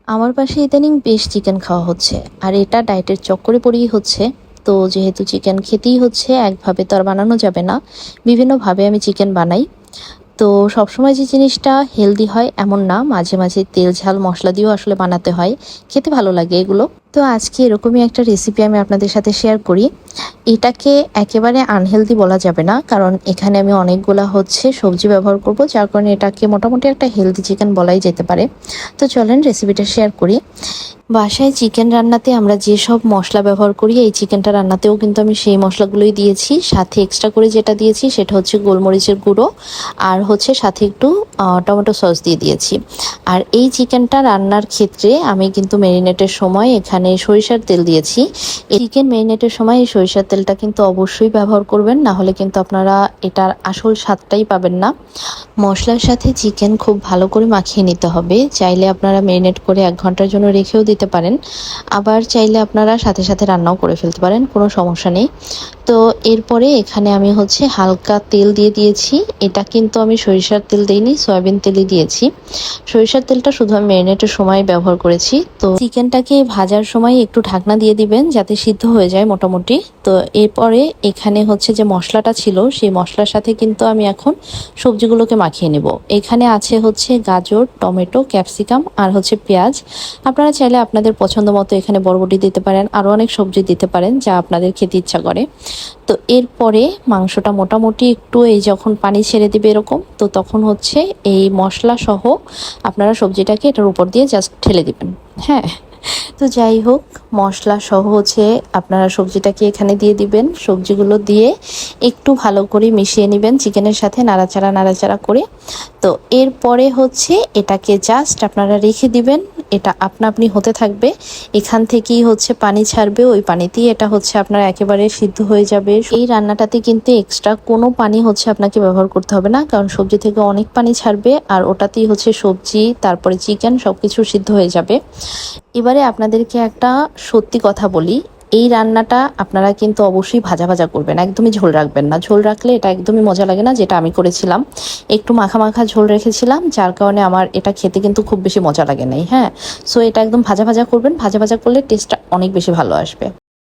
আমার পাশে ইদানিং বেশ চিকেন খাওয়া হচ্ছে, আর এটা ডায়েটের চক্করে পড়েই হচ্ছে। তো যেহেতু চিকেন খেতেই হচ্ছে, একভাবে তো আর বানানো যাবে না, বিভিন্নভাবে আমি চিকেন বানাই। তো সবসময় যে জিনিসটা হেলদি হয় এমন না, মাঝে মাঝে তেল ঝাল মশলা দিয়েও আসলে বানাতে হয়, খেতে ভালো লাগে এগুলো। তো আজকে এরকমই একটা রেসিপি আমি আপনাদের সাথে শেয়ার করি। এটাকে একেবারে আনহেলদি বলা যাবে না, কারণ এখানে আমি অনেকগুলা সবজি ব্যবহার করব, যার কারণে এটাকে মোটামুটি একটা হেলদি চিকেন বলাই যেতে পারে। তো চলেন রেসিপিটা শেয়ার করি। বাসায় চিকেন রান্নাতে আমরা যেসব মশলা ব্যবহার করি, এই চিকেনটা রান্নাতেও কিন্তু আমি সেই মশলাগুলোই দিয়েছি। সাথে এক্সট্রা করে যেটা দিয়েছি সেটা হচ্ছে গোলমরিচের গুঁড়ো, আর সাথে একটু টমেটো সস দিয়ে দিয়েছি। আর এই চিকেনটা রান্নার ক্ষেত্রে আমি কিন্তু ম্যারিনেটের সময় এখানে সরিষার তেল দিয়েছি। এই চিকেন ম্যারিনেটের সময় এই সরিষার তেলটা কিন্তু অবশ্যই ব্যবহার করবেন, না হলে কিন্তু আপনারা এটার আসল স্বাদটাই পাবেন না। মশলার সাথে চিকেন খুব ভালো করে মাখিয়ে নিতে হবে। চাইলে আপনারা ম্যারিনেট করে 1 ঘন্টার জন্য রেখেও দিতে পারেন, আবার চাইলে আপনারা সাথে সাথে রান্নাও করে ফেলতে পারেন, কোনো সমস্যা নেই। তো এরপরে এখানে আমি হালকা তেল দিয়ে দিয়েছি। এটা কিন্তু আমি সরিষার তেল দিইনি, সয়াবিন তেলই দিয়েছি। সরিষার তেলটা শুধু আমি ম্যারিনেটের সময় ব্যবহার করেছি। তো চিকেনটাকে ভাজার সময় একটু ঢাকনা দিয়ে দিবেন যাতে সিদ্ধ হয়ে যায় মোটামুটি। তো এরপরে এখানে যে মশলাটা ছিল, সেই মশলার সাথে কিন্তু আমি এখন সবজিগুলোকে মাখিয়ে নেব। এখানে আছে গাজর, টমেটো, ক্যাপসিকাম আর পেঁয়াজ। আপনারা চাইলে আপনাদের পছন্দ মতো এখানে বরবটি দিতে পারেন, আরও অনেক সবজি দিতে পারেন যা আপনাদের খেতে ইচ্ছা করে। তো এরপরে মাংসটা মোটামুটি একটু যখন পানি ছেড়ে দিবে এরকম, তো তখন এই মশলা সহ আপনারা সবজিটাকে এটার উপর দিয়ে জাস্ট ঢেলে দিবেন। হ্যাঁ, তো যাই হোক, মশলা সহ আপনারা সবজিটাকে এখানে দিয়ে দিবেন। সবজিগুলো দিয়ে একটু ভালো করে মিশিয়ে নেবেন চিকেনের সাথে, নাড়াচাড়া নাড়াচাড়া করে। তো এরপরে এটাকে জাস্ট আপনারা রেখে দিবেন। এটা আপনা আপনি হতে থাকবে। এখান থেকেই পানি ছাড়বে, ওই পানিতেই এটা আপনার একেবারে সিদ্ধ হয়ে যাবে। এই রান্নাটাতে কিন্তু এক্সট্রা কোনো পানি আপনাকে ব্যবহার করতে হবে না, কারণ সবজি থেকে অনেক পানি ছাড়বে, আর ওটাতেই সবজি তারপরে চিকেন সবকিছু সিদ্ধ হয়ে যাবে। এবারে আপনাদেরকে একটা সত্যি কথা বলি, এই রান্নাটা আপনারা কিন্তু অবশ্যই ভাজা ভাজা করবেন, একদমই ঝোল রাখবেন না। ঝোল রাখলে এটা একদমই মজা লাগে না, যেটা আমি করেছিলাম। একটু মাখা মাখা ঝোল রেখেছিলাম, যার কারণে আমার এটা খেতে কিন্তু খুব বেশি মজা লাগে নাই। হ্যাঁ, সো এটা একদম ভাজা ভাজা করবেন। ভাজা ভাজা করলে টেস্টটা অনেক বেশি ভালো আসবে।